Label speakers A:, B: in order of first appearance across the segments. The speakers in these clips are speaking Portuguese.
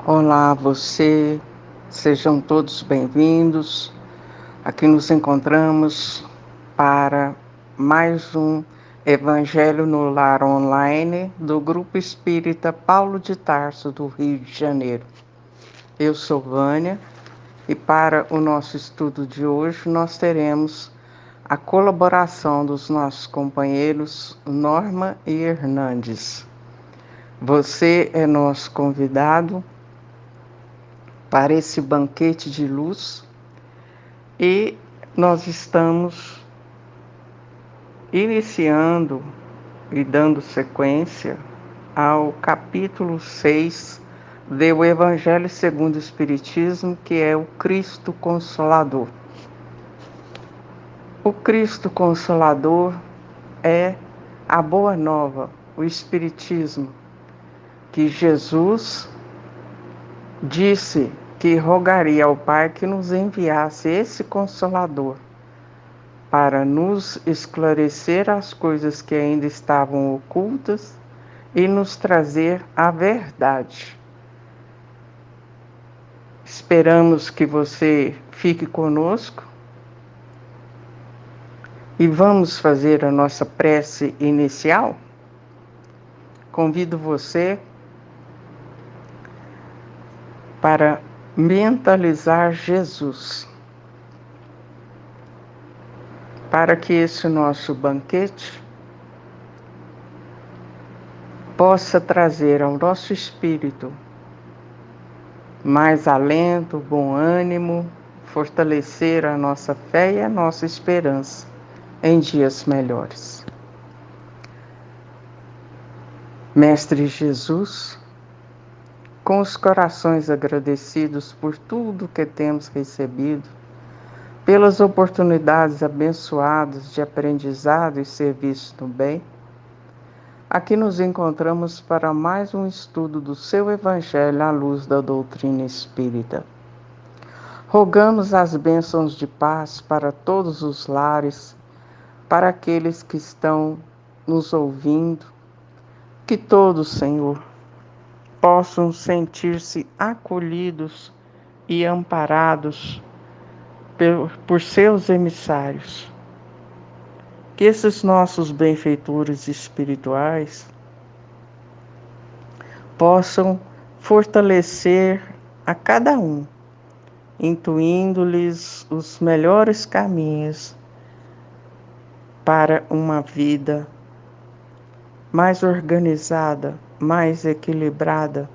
A: Olá, sejam todos bem-vindos. Aqui nos encontramos para mais um Evangelho no Lar online do Grupo Espírita Paulo de Tarso, do Rio de Janeiro. Eu sou Vânia e para o nosso estudo de hoje nós teremos a colaboração dos nossos companheiros Norma e Hernandes. Você é nosso convidado para esse banquete de luz e nós estamos iniciando e dando sequência ao capítulo 6 do Evangelho segundo o Espiritismo, que é o Cristo Consolador. O Cristo Consolador é a boa nova, o Espiritismo, que Jesus disse que rogaria ao Pai que nos enviasse esse Consolador para nos esclarecer as coisas que ainda estavam ocultas e nos trazer a verdade. Esperamos que você fique conosco e vamos fazer a nossa prece inicial. Convido você para mentalizar Jesus, para que esse nosso banquete possa trazer ao nosso espírito mais alento, bom ânimo, fortalecer a nossa fé e a nossa esperança em dias melhores. Mestre Jesus, com os corações agradecidos por tudo que temos recebido, pelas oportunidades abençoadas de aprendizado e serviço no bem, aqui nos encontramos para mais um estudo do seu Evangelho à luz da doutrina espírita. Rogamos as bênçãos de paz para todos os lares, para aqueles que estão nos ouvindo, que todos, Senhor, possam sentir-se acolhidos e amparados por seus emissários. Que esses nossos benfeitores espirituais possam fortalecer a cada um, intuindo-lhes os melhores caminhos para uma vida mais organizada, mais equilibrada,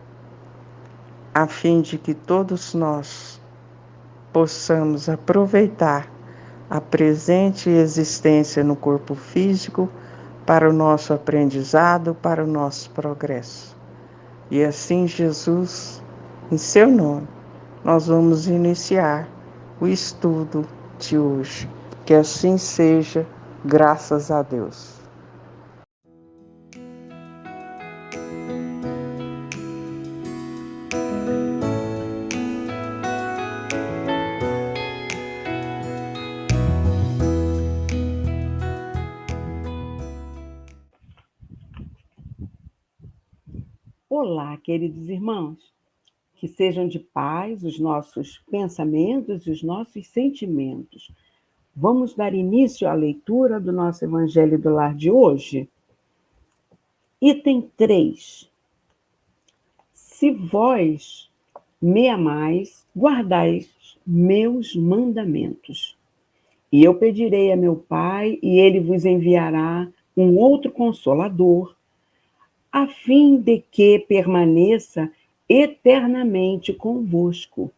A: a fim de que todos nós possamos aproveitar a presente existência no corpo físico para o nosso aprendizado, para o nosso progresso. E assim, Jesus, em seu nome, nós vamos iniciar o estudo de hoje. Que assim seja, graças a Deus.
B: Olá, queridos irmãos, que sejam de paz os nossos pensamentos e os nossos sentimentos. Vamos dar início à leitura do nosso Evangelho do Lar de hoje. Item 3. Se vós me amais, guardais meus mandamentos. E eu pedirei a meu Pai, e ele vos enviará um outro Consolador, a fim de que permaneça eternamente convosco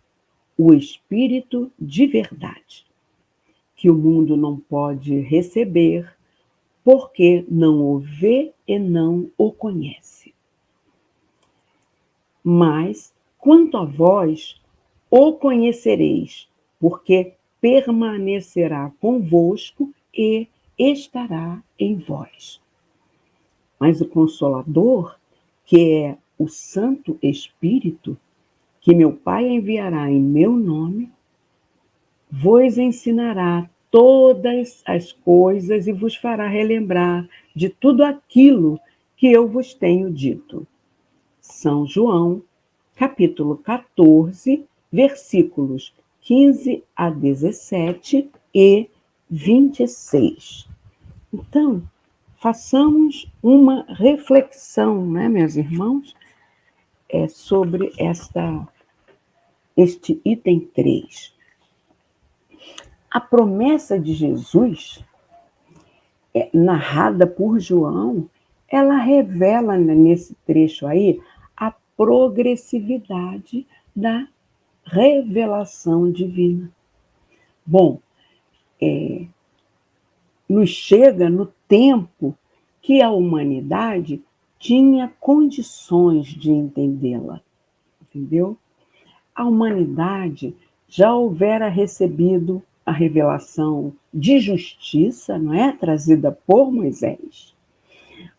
B: o Espírito de verdade, que o mundo não pode receber, porque não o vê e não o conhece. Mas, quanto a vós, o conhecereis, porque permanecerá convosco e estará em vós. Mas o Consolador, que é o Santo Espírito, que meu Pai enviará em meu nome, vos ensinará todas as coisas e vos fará relembrar de tudo aquilo que eu vos tenho dito. São João, capítulo 14, versículos 15 a 17 e 26. Então, façamos uma reflexão, né, meus irmãos, sobre este item 3. A promessa de Jesus, narrada por João, ela revela nesse trecho aí a progressividade da revelação divina. Bom, nos chega no tempo que a humanidade tinha condições de entendê-la, entendeu? A humanidade já houvera recebido a revelação de justiça, não é? Trazida por Moisés.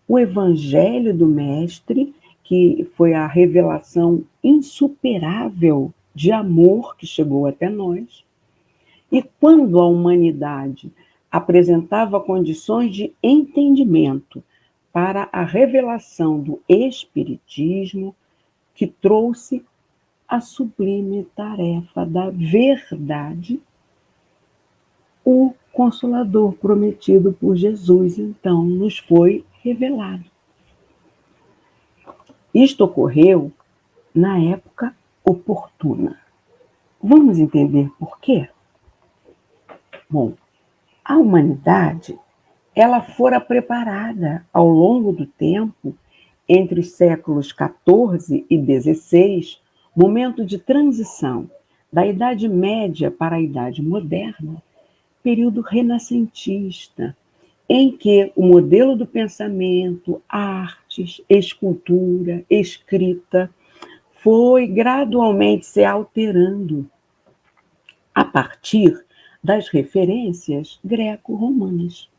B: O Evangelho do Mestre, que foi a revelação insuperável de amor que chegou até nós. E quando a humanidade apresentava condições de entendimento para a revelação do Espiritismo, que trouxe a sublime tarefa da verdade, o Consolador prometido por Jesus, então, nos foi revelado. Isto ocorreu na época oportuna. Vamos entender por quê? Bom, a humanidade, ela fora preparada ao longo do tempo, entre os séculos XIV e XVI, momento de transição da Idade Média para a Idade Moderna, período renascentista, em que o modelo do pensamento, artes, escultura, escrita, foi gradualmente se alterando a partir das referências greco-romanas.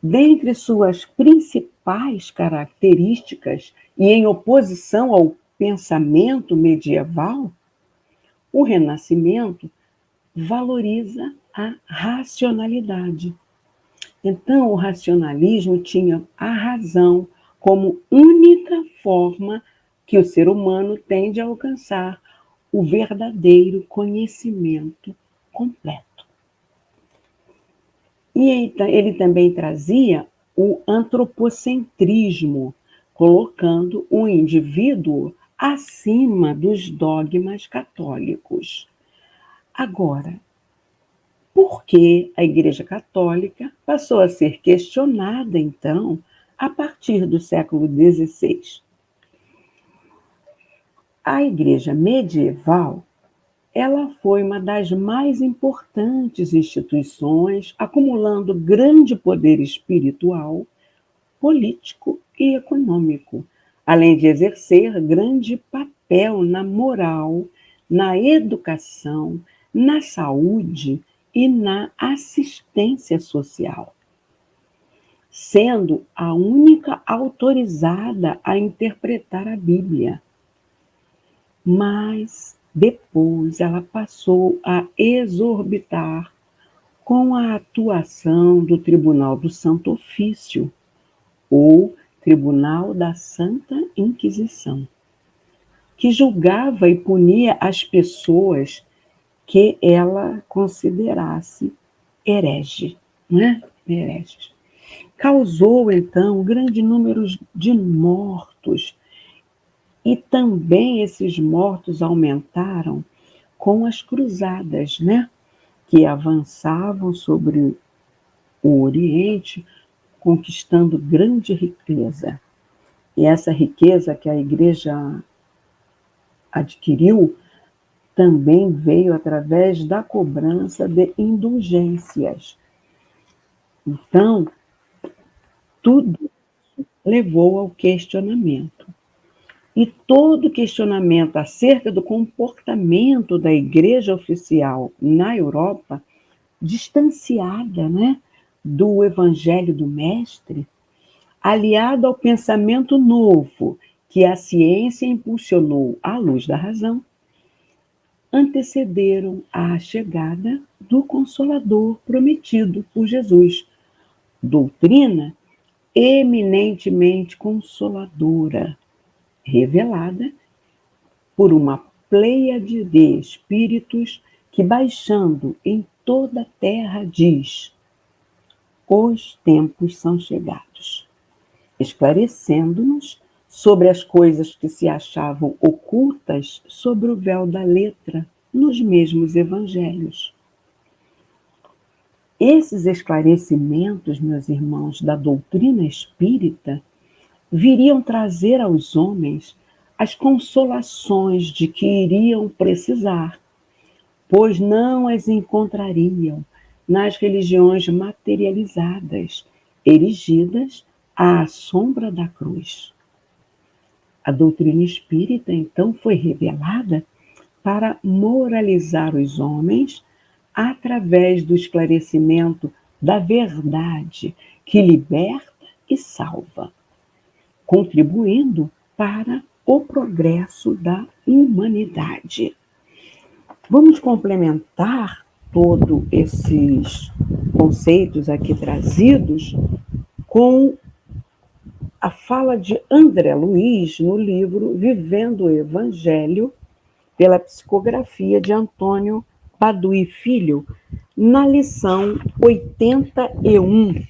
B: Dentre suas principais características, e em oposição ao pensamento medieval, o Renascimento valoriza a racionalidade. Então, o racionalismo tinha a razão como única forma que o ser humano tem de alcançar o verdadeiro conhecimento completo. E ele também trazia o antropocentrismo, colocando o indivíduo acima dos dogmas católicos. Agora, por que a Igreja Católica passou a ser questionada, então, a partir do século XVI? A Igreja medieval, ela foi uma das mais importantes instituições, acumulando grande poder espiritual, político e econômico, além de exercer grande papel na moral, na educação, na saúde e na assistência social, sendo a única autorizada a interpretar a Bíblia. Mas depois ela passou a exorbitar com a atuação do Tribunal do Santo Ofício, ou Tribunal da Santa Inquisição, que julgava e punia as pessoas que ela considerasse herege, né? Hereges. Causou, então, grande número de mortos, e também esses mortos aumentaram com as cruzadas, né? Que avançavam sobre o Oriente, conquistando grande riqueza. E essa riqueza que a Igreja adquiriu também veio através da cobrança de indulgências. Então, tudo levou ao questionamento. E todo questionamento acerca do comportamento da Igreja oficial na Europa, distanciada, né, do Evangelho do Mestre, aliado ao pensamento novo que a ciência impulsionou à luz da razão, antecederam a chegada do Consolador prometido por Jesus. Doutrina eminentemente consoladora, revelada por uma pleiade de espíritos que, baixando em toda a terra, diz: os tempos são chegados, esclarecendo-nos sobre as coisas que se achavam ocultas sob o véu da letra nos mesmos evangelhos. Esses esclarecimentos, meus irmãos, da doutrina espírita, viriam trazer aos homens as consolações de que iriam precisar, pois não as encontrariam nas religiões materializadas, erigidas à sombra da cruz. A doutrina espírita, então, foi revelada para moralizar os homens através do esclarecimento da verdade que liberta e salva, contribuindo para o progresso da humanidade. Vamos complementar todos esses conceitos aqui trazidos com a fala de André Luiz no livro Vivendo o Evangelho, pela psicografia de Antônio Paduí Filho, na lição 81,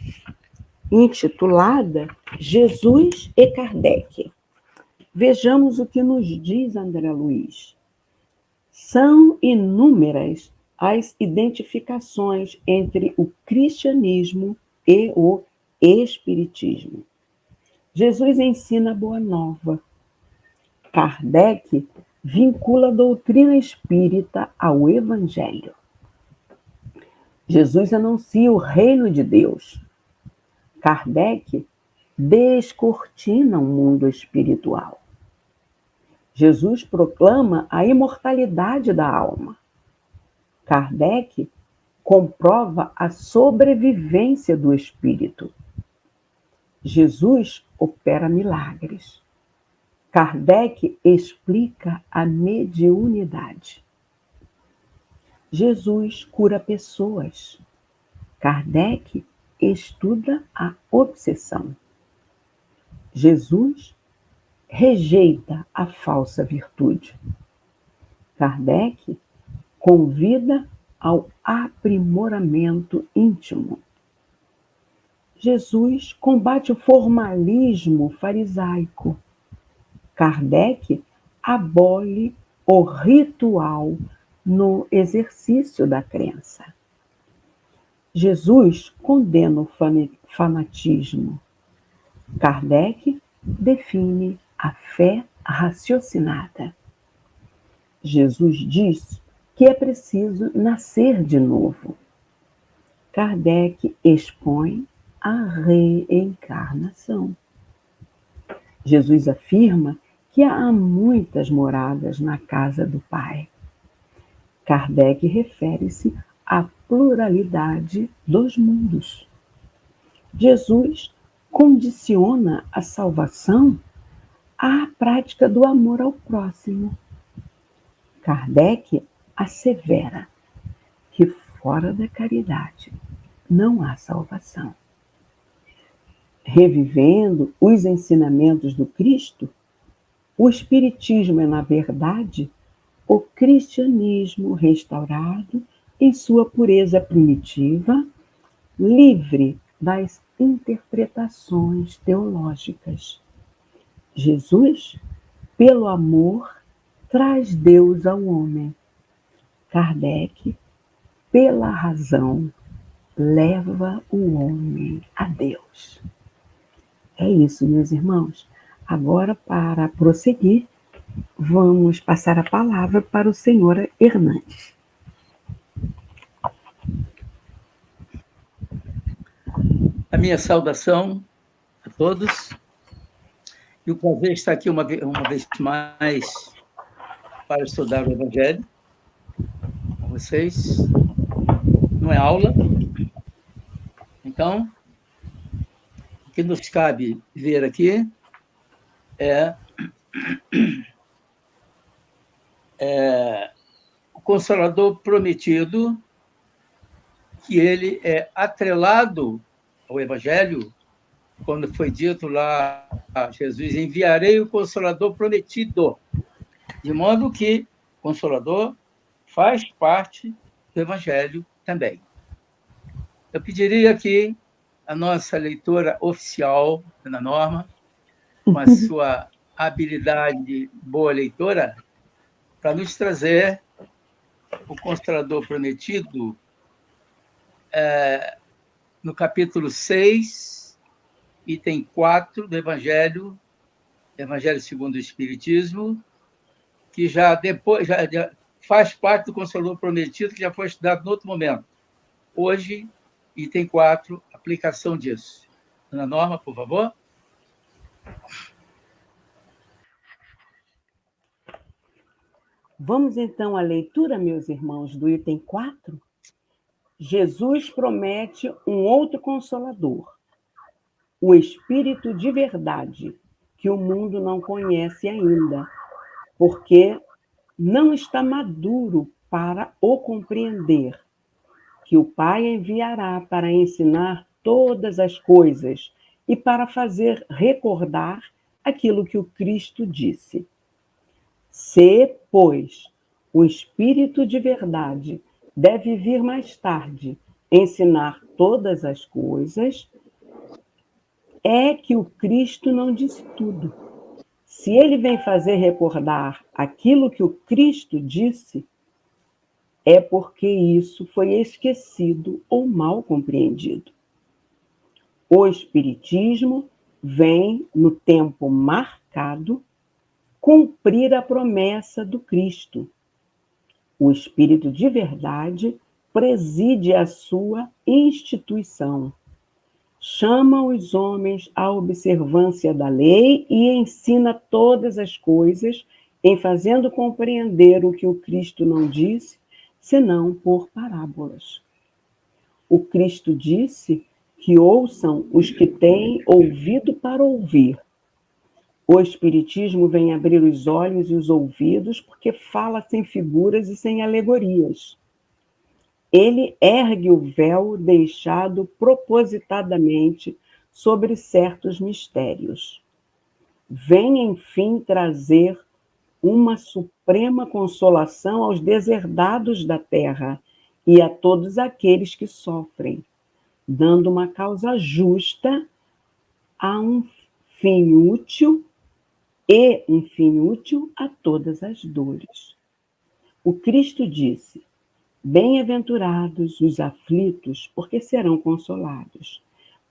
B: intitulada Jesus e Kardec. Vejamos o que nos diz André Luiz. São inúmeras as identificações entre o cristianismo e o espiritismo. Jesus ensina a Boa Nova. Kardec vincula a doutrina espírita ao Evangelho. Jesus anuncia o reino de Deus. Kardec descortina o mundo espiritual. Jesus proclama a imortalidade da alma. Kardec comprova a sobrevivência do espírito. Jesus opera milagres. Kardec explica a mediunidade. Jesus cura pessoas. Kardec estuda a obsessão. Jesus rejeita a falsa virtude. Kardec convida ao aprimoramento íntimo. Jesus combate o formalismo farisaico. Kardec abole o ritual no exercício da crença. Jesus condena o fanatismo. Kardec define a fé raciocinada. Jesus diz que é preciso nascer de novo. Kardec expõe a reencarnação. Jesus afirma que há muitas moradas na casa do Pai. Kardec refere-se à pluralidade dos mundos. Jesus condiciona a salvação à prática do amor ao próximo. Kardec assevera que fora da caridade não há salvação. Revivendo os ensinamentos do Cristo, o Espiritismo é, na verdade, o cristianismo restaurado em sua pureza primitiva, livre das interpretações teológicas. Jesus, pelo amor, traz Deus ao homem. Kardec, pela razão, leva o homem a Deus. É isso, meus irmãos. Agora, para prosseguir, vamos passar a palavra para o senhor Hernandes.
C: A minha saudação a todos. E o prazer estar aqui uma vez mais para estudar o Evangelho com vocês. Não é aula. Então, o que nos cabe ver aqui é o Consolador prometido, que ele é atrelado ao Evangelho, quando foi dito lá a Jesus: enviarei o Consolador prometido. De modo que o Consolador faz parte do Evangelho também. Eu pediria aqui a nossa leitora oficial, Ana Norma, com a sua habilidade boa leitora, para nos trazer o Consolador Prometido no capítulo 6, item 4 do Evangelho segundo o Espiritismo, que já faz parte do Consolador Prometido, que já foi estudado em outro momento. Hoje, item 4, aplicação disso. Ana Norma, por favor.
B: Vamos então à leitura, meus irmãos, do item 4. Jesus promete um outro Consolador, o Espírito de verdade, que o mundo não conhece ainda, porque não está maduro para o compreender, que o Pai enviará para ensinar todas as coisas e para fazer recordar aquilo que o Cristo disse. Se, pois, o Espírito de verdade deve vir mais tarde ensinar todas as coisas, é que o Cristo não disse tudo. Se ele vem fazer recordar aquilo que o Cristo disse, é porque isso foi esquecido ou mal compreendido. O Espiritismo vem, no tempo marcado, cumprir a promessa do Cristo. O Espírito de verdade preside a sua instituição. Chama os homens à observância da lei e ensina todas as coisas, em fazendo compreender o que o Cristo não disse, senão por parábolas. O Cristo disse que ouçam os que têm ouvido para ouvir. O Espiritismo vem abrir os olhos e os ouvidos porque fala sem figuras e sem alegorias. Ele ergue o véu deixado propositadamente sobre certos mistérios. Vem, enfim, trazer uma suprema consolação aos deserdados da terra e a todos aqueles que sofrem, dando uma causa justa a um fim útil a todas as dores. O Cristo disse: bem-aventurados os aflitos, porque serão consolados.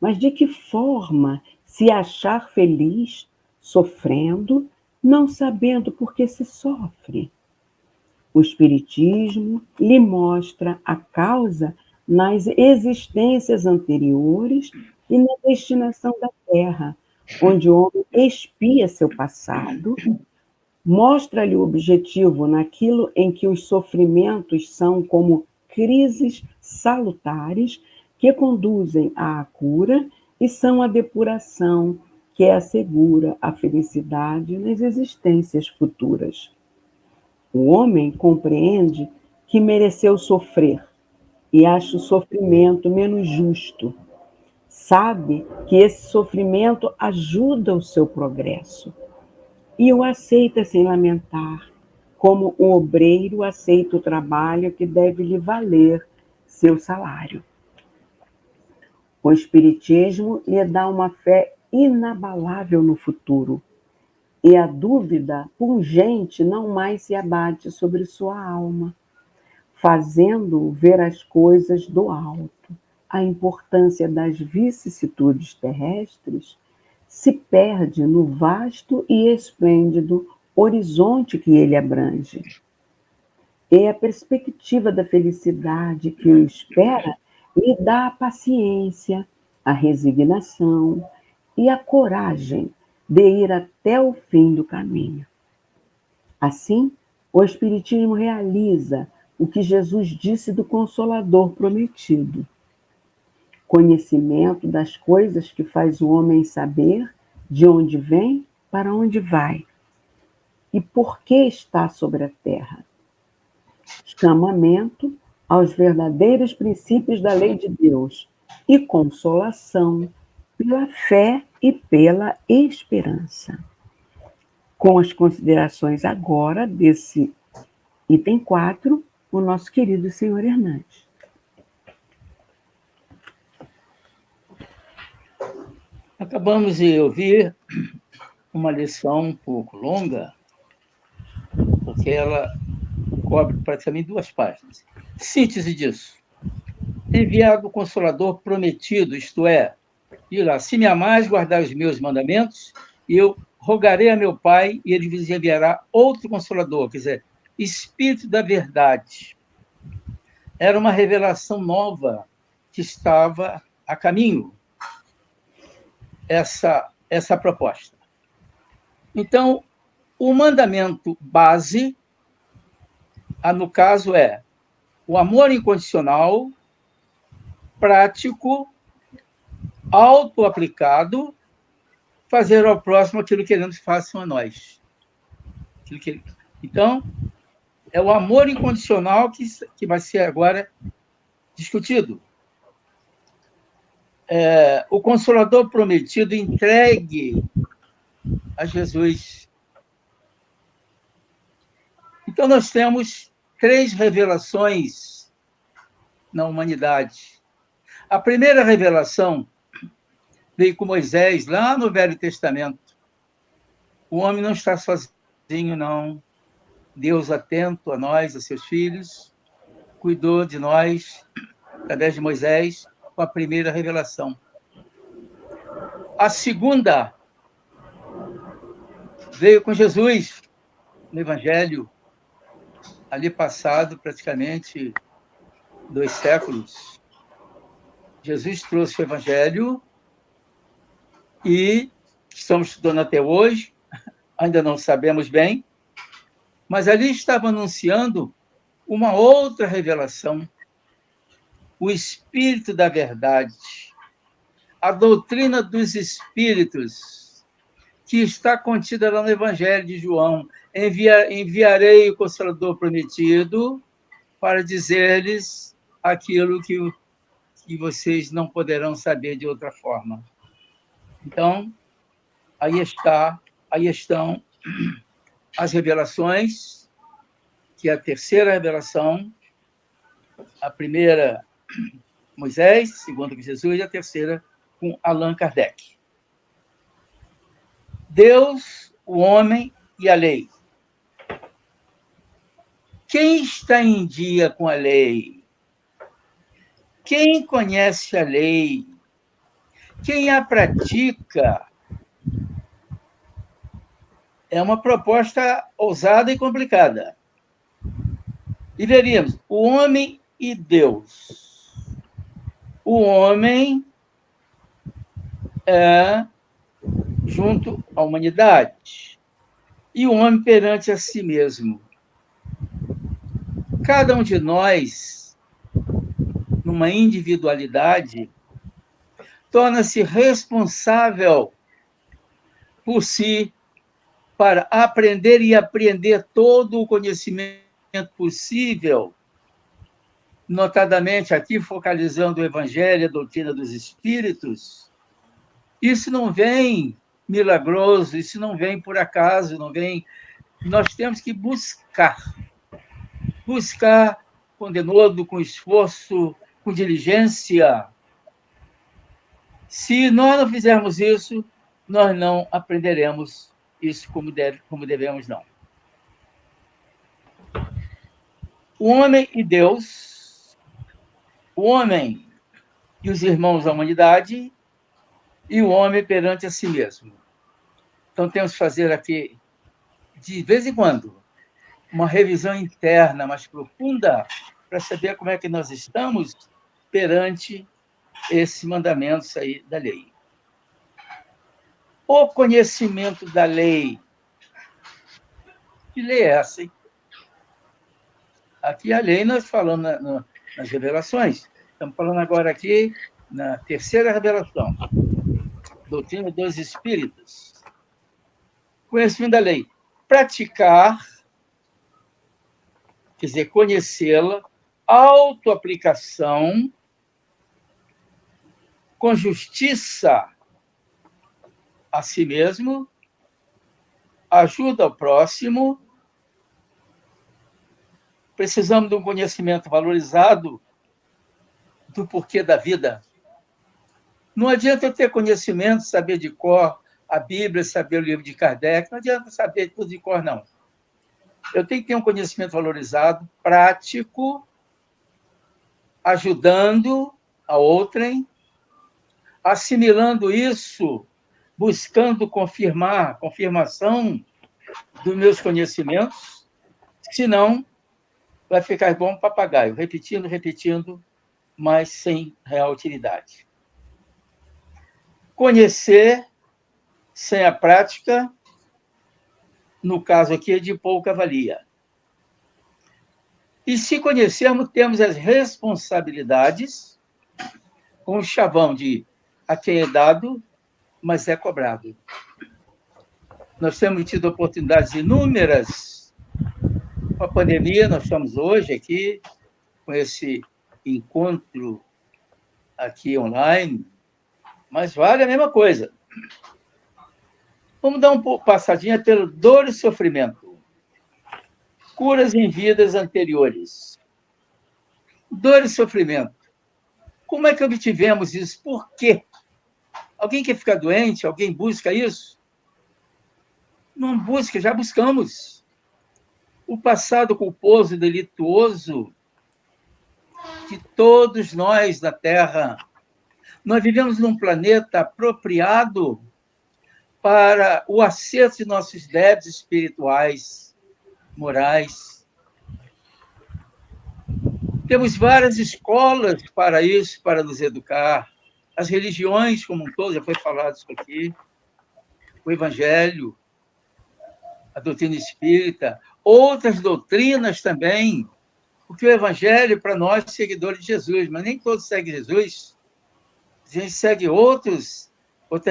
B: Mas de que forma se achar feliz sofrendo, não sabendo por que se sofre? O Espiritismo lhe mostra a causa nas existências anteriores e na destinação da Terra, onde o homem expia seu passado, mostra-lhe o objetivo naquilo em que os sofrimentos são como crises salutares que conduzem à cura e são a depuração que assegura a felicidade nas existências futuras. O homem compreende que mereceu sofrer e acha o sofrimento menos justo. Sabe que esse sofrimento ajuda o seu progresso e o aceita sem lamentar, como um obreiro aceita o trabalho que deve lhe valer seu salário. O Espiritismo lhe dá uma fé inabalável no futuro, e a dúvida pungente não mais se abate sobre sua alma, fazendo-o ver as coisas do alto. A importância das vicissitudes terrestres se perde no vasto e esplêndido horizonte que ele abrange. E a perspectiva da felicidade que o espera lhe dá a paciência, a resignação e a coragem de ir até o fim do caminho. Assim, o Espiritismo realiza o que Jesus disse do Consolador prometido: conhecimento das coisas que faz o homem saber de onde vem, para onde vai e por que está sobre a terra. Chamamento aos verdadeiros princípios da lei de Deus e consolação pela fé e pela esperança. com as considerações agora desse item 4, o nosso querido senhor Hernandes.
C: Acabamos de ouvir uma lição um pouco longa, porque ela cobre praticamente 2 páginas. Síntese disso. Enviado o Consolador prometido, isto é, dirá, se me amais, guardai os meus mandamentos, e eu rogarei a meu Pai, e ele vos enviará outro Consolador, quer dizer, Espírito da Verdade. Era uma revelação nova que estava a caminho, essa proposta. Então, o mandamento base, no caso, é o amor incondicional, prático, auto-aplicado, fazer ao próximo aquilo que queremos que façam a nós. Então, é o amor incondicional que vai ser agora discutido. O Consolador prometido entregue a Jesus. Então, nós temos 3 revelações na humanidade. A primeira revelação veio com Moisés, lá no Velho Testamento. O homem não está sozinho, não. Deus, atento a nós, a seus filhos, cuidou de nós, através de Moisés, com a primeira revelação. A segunda veio com Jesus, no Evangelho, ali passado praticamente 2 séculos. Jesus trouxe o Evangelho e estamos estudando até hoje, ainda não sabemos bem, mas ali estava anunciando uma outra revelação, o Espírito da Verdade, a doutrina dos Espíritos, que está contida lá no Evangelho de João. Enviarei o Consolador prometido para dizer-lhes aquilo que vocês não poderão saber de outra forma. Então, aí estão as revelações, que é a terceira revelação, a primeira, Moisés, segunda com Jesus, e a terceira com Allan Kardec. Deus, o homem e a lei. Quem está em dia com a lei? Quem conhece a lei? Quem a pratica? É uma proposta ousada e complicada. E veríamos, o homem e Deus. O homem é junto à humanidade e o homem perante a si mesmo. Cada um de nós, numa individualidade, torna-se responsável por si para aprender e apreender todo o conhecimento possível, notadamente aqui focalizando o Evangelho, a doutrina dos Espíritos. Isso não vem milagroso, isso não vem por acaso, não vem. Nós temos que buscar com denodo, com esforço, com diligência. Se nós não fizermos isso, nós não aprenderemos isso como devemos, não. O homem e Deus, o homem e os irmãos da humanidade, e o homem perante a si mesmo. Então, temos que fazer aqui, de vez em quando, uma revisão interna mais profunda para saber como é que nós estamos perante esses mandamentos aí da lei. O conhecimento da lei. Que lei é essa, hein? Aqui a lei nós falamos nas revelações. Estamos falando agora aqui na terceira revelação. Doutrina dos Espíritos. Conhecimento da lei. Praticar, quer dizer, conhecê-la, autoaplicação, com justiça a si mesmo, ajuda ao próximo. Precisamos de um conhecimento valorizado do porquê da vida. Não adianta eu ter conhecimento, saber de cor a Bíblia, saber o livro de Kardec, não adianta saber tudo de cor, não. Eu tenho que ter um conhecimento valorizado, prático, ajudando a outrem, assimilando isso, buscando confirmação dos meus conhecimentos, senão vai ficar igual um papagaio, repetindo, mas sem real utilidade. Conhecer sem a prática, no caso aqui, é de pouca valia. E se conhecermos, temos as responsabilidades, com o chavão de a quem é dado, mas é cobrado. Nós temos tido oportunidades inúmeras. Com a pandemia, nós estamos hoje aqui, com esse encontro aqui online, mas vale a mesma coisa. Vamos dar uma passadinha pelo dor e sofrimento. Curas em vidas anteriores. Dor e sofrimento. Como é que obtivemos isso? Por quê? Alguém quer ficar doente? Alguém busca isso? Não busca, já buscamos. O passado culposo e delituoso de todos nós na Terra. Nós vivemos num planeta apropriado para o acerto de nossos débitos espirituais, morais. Temos várias escolas para isso, para nos educar. As religiões como um todo, já foi falado isso aqui, o Evangelho, a doutrina espírita, outras doutrinas também, porque o Evangelho, para nós, seguidores de Jesus, mas nem todos seguem Jesus. A gente segue outras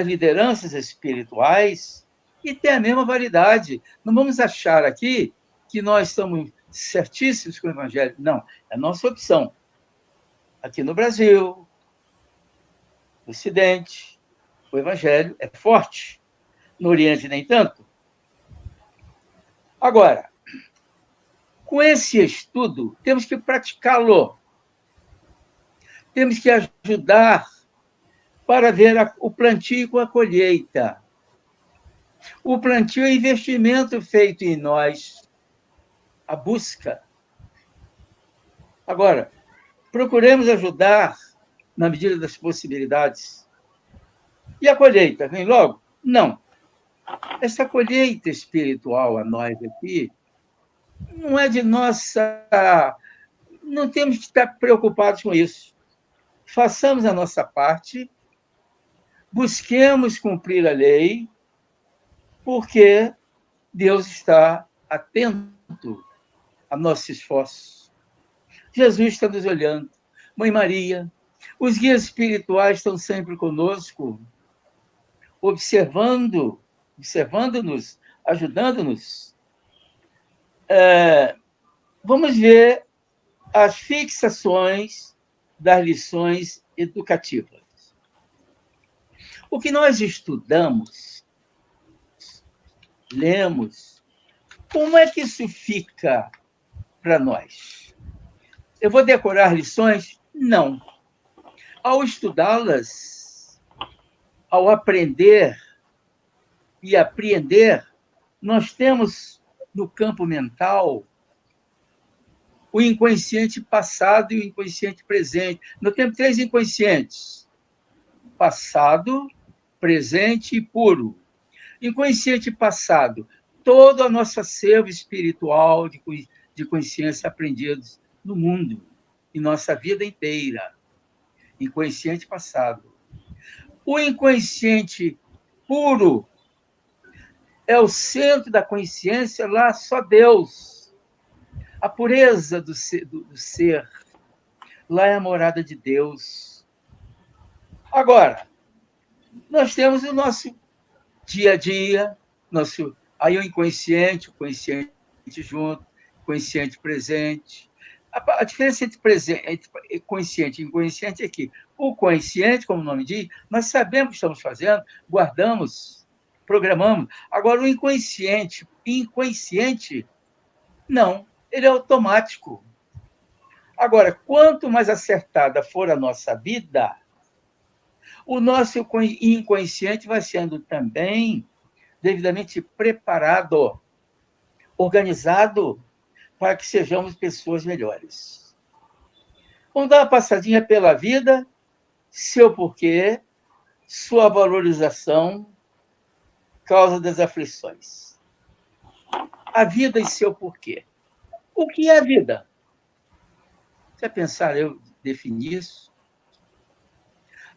C: lideranças espirituais e tem a mesma validade. Não vamos achar aqui que nós estamos certíssimos com o Evangelho. Não, é a nossa opção. Aqui no Brasil, no Ocidente, o Evangelho é forte. No Oriente, nem tanto. Agora, com esse estudo, temos que praticá-lo. Temos que ajudar para ver o plantio com a colheita. O plantio é o investimento feito em nós, a busca. Agora, procuremos ajudar na medida das possibilidades. E a colheita, vem logo? Não. Essa colheita espiritual a nós aqui não é de nossa... Não temos que estar preocupados com isso. Façamos a nossa parte, busquemos cumprir a lei, porque Deus está atento a nossos esforços. Jesus está nos olhando. Mãe Maria, os guias espirituais estão sempre conosco, observando-nos, ajudando-nos. Vamos ver as fixações das lições educativas. O que nós estudamos, lemos, como é que isso fica para nós? Eu vou decorar lições? Não. Ao estudá-las, ao aprender e apreender, nós temos no campo mental o inconsciente passado e o inconsciente presente. Nós temos 3 inconscientes: passado, presente e puro. Inconsciente passado, todo o nosso acervo espiritual de consciência aprendidos no mundo, em nossa vida inteira. Inconsciente passado. O inconsciente puro é o centro da consciência, lá só Deus. A pureza do ser. Lá é a morada de Deus. Agora, nós temos o nosso dia a dia, aí o inconsciente, o consciente junto, o consciente presente. A diferença entre consciente e inconsciente é que o consciente, como o nome diz, nós sabemos o que estamos fazendo, guardamos, programamos. Agora, o inconsciente, não, ele é automático. Agora, quanto mais acertada for a nossa vida, o nosso inconsciente vai sendo também devidamente preparado, organizado, para que sejamos pessoas melhores. Vamos dar uma passadinha pela vida, seu porquê, sua valorização, causa das aflições. A vida e seu porquê. O que é a vida? Quer pensar eu definir isso?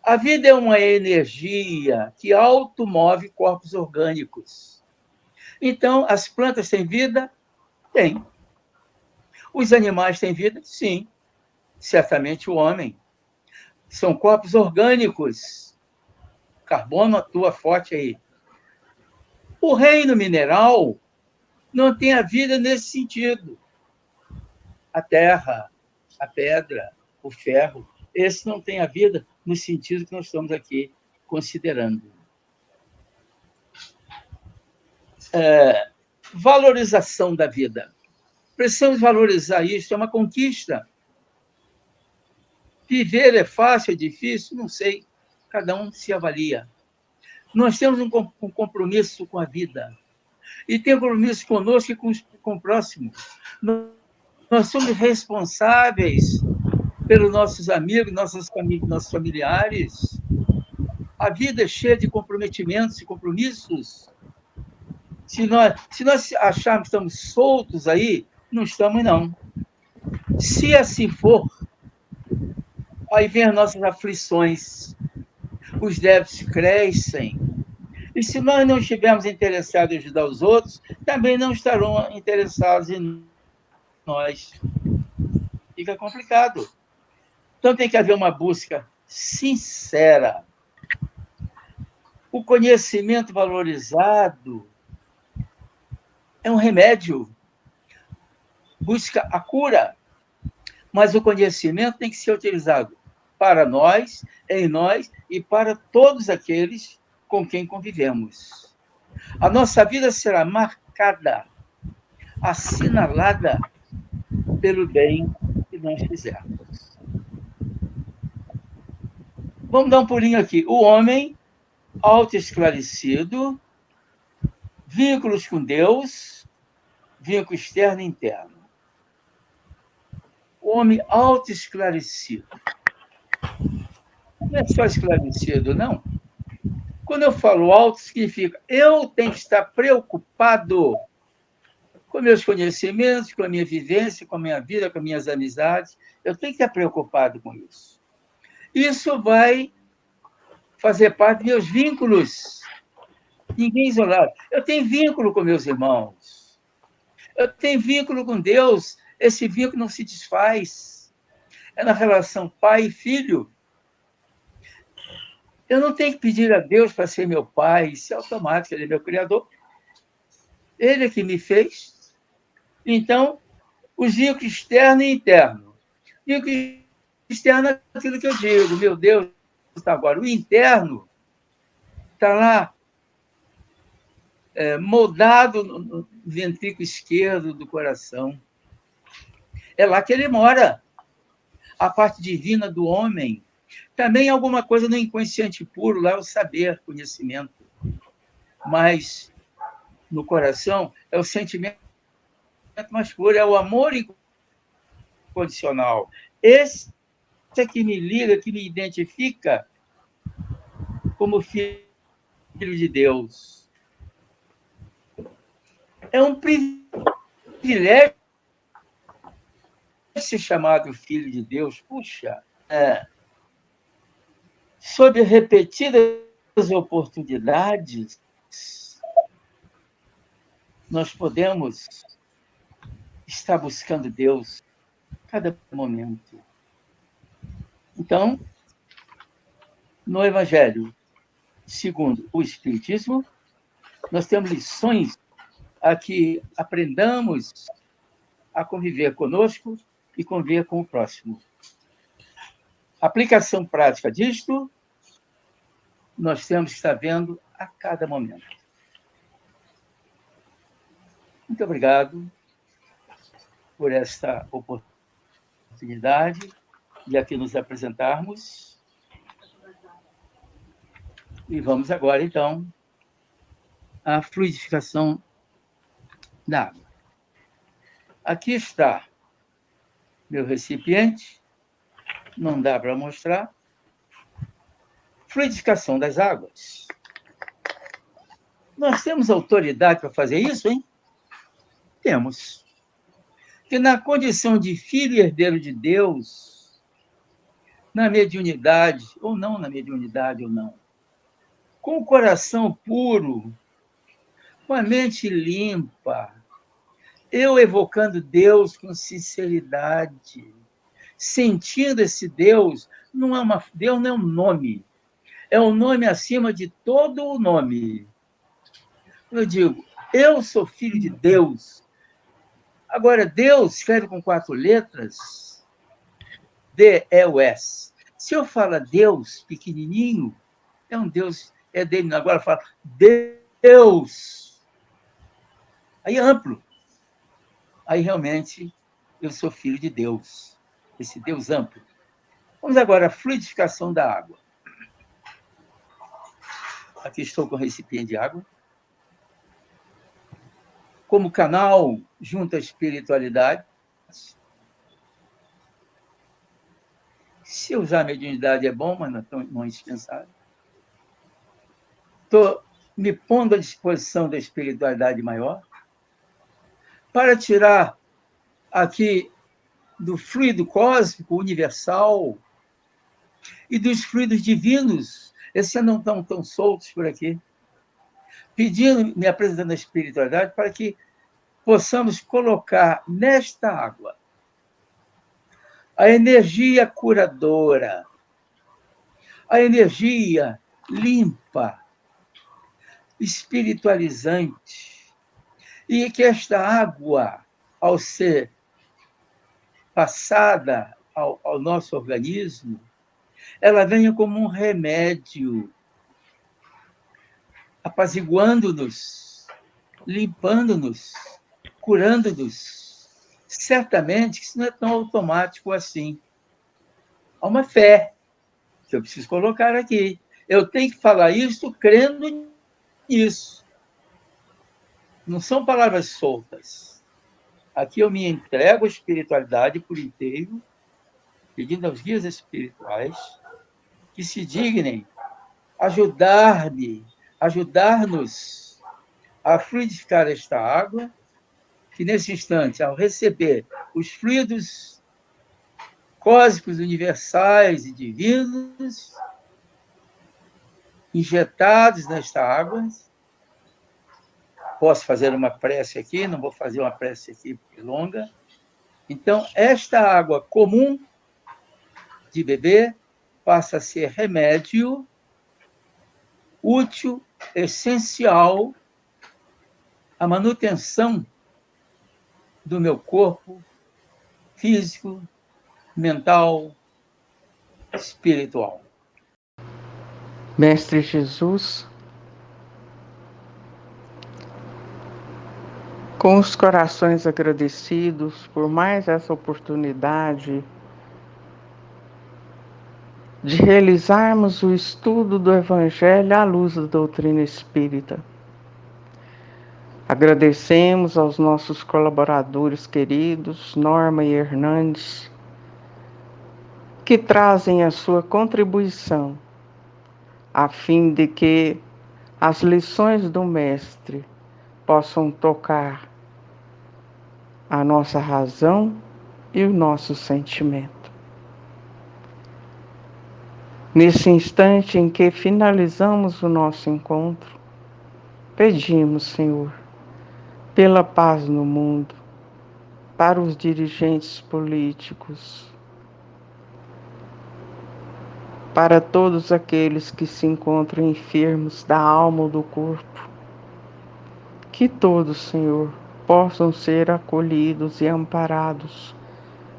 C: A vida é uma energia que automove corpos orgânicos. Então, as plantas têm vida? Tem. Os animais têm vida? Sim. Certamente o homem. São corpos orgânicos. Carbono atua forte aí. O reino mineral não tem a vida nesse sentido. A terra, a pedra, o ferro, esse não tem a vida no sentido que nós estamos aqui considerando. Valorização da vida. Precisamos valorizar isso, é uma conquista. Viver é fácil, é difícil? Não sei. Cada um se avalia. Nós temos um compromisso com a vida. E tem compromisso conosco e com o próximo. Nós somos responsáveis pelos nossos amigos, nossos familiares. A vida é cheia de comprometimentos e compromissos. Se nós acharmos que estamos soltos aí, não estamos, não. Se assim for, aí vem as nossas aflições, os débitos crescem. E se nós não estivermos interessados em ajudar os outros, também não estarão interessados em nós. Fica complicado. Então tem que haver uma busca sincera. O conhecimento valorizado é um remédio. Busca a cura. Mas o conhecimento tem que ser utilizado para nós, em nós e para todos aqueles com quem convivemos. A nossa vida será marcada, assinalada pelo bem que nós fizermos. Vamos dar um pulinho aqui. O homem autoesclarecido, vínculos com Deus, vínculo externo e interno. O homem autoesclarecido. Não é só esclarecido, não. Quando eu falo auto, significa eu tenho que estar preocupado com meus conhecimentos, com a minha vivência, com a minha vida, com as minhas amizades. Eu tenho que estar preocupado com isso. Isso vai fazer parte dos meus vínculos. Ninguém isolado. Eu tenho vínculo com meus irmãos. Eu tenho vínculo com Deus. Esse vínculo não se desfaz. É na relação pai e filho. Eu não tenho que pedir a Deus para ser meu pai. Isso é automático. Ele é meu criador. Ele é que me fez. Então, os vínculos externo e interno. Vínculo externo é aquilo que eu digo. Meu Deus, está agora. O interno está lá, moldado no ventrículo esquerdo do coração. É lá que ele mora. A parte divina do homem. Também alguma coisa no inconsciente puro, lá é o saber, conhecimento. Mas no coração é o sentimento mais puro, é o amor incondicional. Esse é que me liga, que me identifica como filho de Deus. É um privilégio ser chamado filho de Deus. Puxa, sob repetidas oportunidades, nós podemos estar buscando Deus a cada momento. Então, no Evangelho, segundo o Espiritismo, nós temos lições a que aprendamos a conviver conosco e conviver com o próximo. Aplicação prática disto, nós temos que estar vendo a cada momento. Muito obrigado por esta oportunidade de aqui nos apresentarmos. E vamos agora, então, à fluidificação da água. Aqui está meu recipiente, não dá para mostrar. Fluidificação das águas. Nós temos autoridade para fazer isso, hein? Temos. Que na condição de filho e herdeiro de Deus, na mediunidade, ou não na mediunidade, ou não, com o coração puro, com a mente limpa, eu evocando Deus com sinceridade, sentindo esse Deus, Deus não é um nome, é um nome acima de todo o nome. Eu digo, eu sou filho de Deus. Agora, Deus escreve com 4 letras, D-E-U-S. Se eu falar Deus pequenininho, é um Deus, é dele. Agora fala Deus. Aí é amplo. Aí realmente eu sou filho de Deus. Esse Deus amplo. Vamos agora à fluidificação da água. Aqui estou com o recipiente de água. Como canal junto à espiritualidade. Se usar a mediunidade é bom, mas não é indispensável. Estou me pondo à disposição da espiritualidade maior para tirar aqui do fluido cósmico universal e dos fluidos divinos, esses não estão tão soltos por aqui, pedindo, me apresentando a espiritualidade para que possamos colocar nesta água a energia curadora, a energia limpa, espiritualizante, e que esta água, ao ser passada ao nosso organismo, ela venha como um remédio, apaziguando-nos, limpando-nos, curando-nos. Certamente que isso não é tão automático assim. Há uma fé que eu preciso colocar aqui. Eu tenho que falar isso crendo nisso. Não são palavras soltas. Aqui eu me entrego à espiritualidade por inteiro, pedindo aos guias espirituais que se dignem ajudar-nos a fluidificar esta água, que nesse instante, ao receber os fluidos cósmicos, universais e divinos, injetados nesta água, posso fazer uma prece aqui, não vou fazer uma prece aqui porque é longa. Então, esta água comum de beber passa a ser remédio útil, essencial à manutenção do meu corpo físico, mental, espiritual.
A: Mestre Jesus, com os corações agradecidos por mais essa oportunidade de realizarmos o estudo do Evangelho à luz da doutrina espírita. Agradecemos aos nossos colaboradores queridos, Norma e Hernandes, que trazem a sua contribuição, a fim de que as lições do Mestre possam tocar a nossa razão e o nosso sentimento. Nesse instante em que finalizamos o nosso encontro, pedimos, Senhor, pela paz no mundo, para os dirigentes políticos, para todos aqueles que se encontram enfermos da alma ou do corpo, que todos, Senhor, possam ser acolhidos e amparados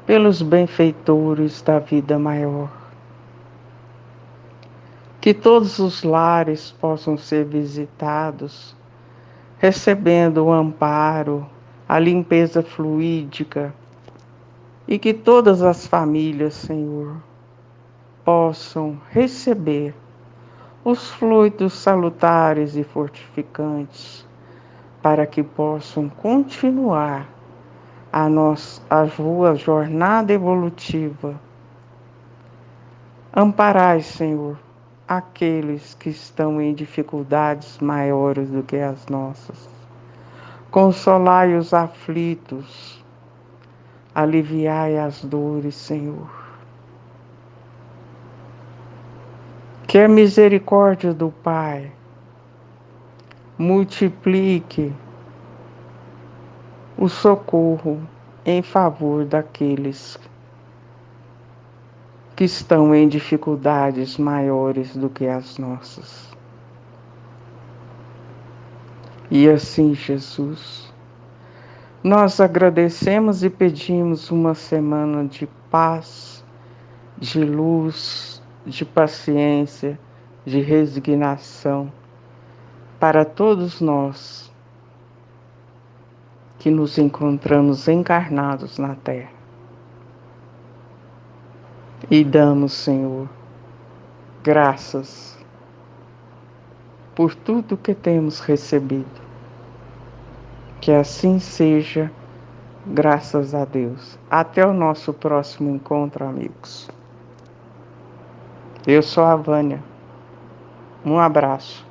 A: pelos benfeitores da vida maior. Que todos os lares possam ser visitados, recebendo o amparo a limpeza fluídica e que todas as famílias, Senhor, possam receber os fluidos salutares e fortificantes para que possam continuar a sua jornada evolutiva. Amparai, Senhor, aqueles que estão em dificuldades maiores do que as nossas. Consolai os aflitos, aliviai as dores, Senhor. Que a misericórdia do Pai multiplique o socorro em favor daqueles que estão em dificuldades maiores do que as nossas. E assim, Jesus, nós agradecemos e pedimos uma semana de paz, de luz, de paciência, de resignação para todos nós que nos encontramos encarnados na Terra. E damos, Senhor, graças por tudo que temos recebido. Que assim seja, graças a Deus. Até o nosso próximo encontro, amigos. Eu sou a Vânia. Um abraço.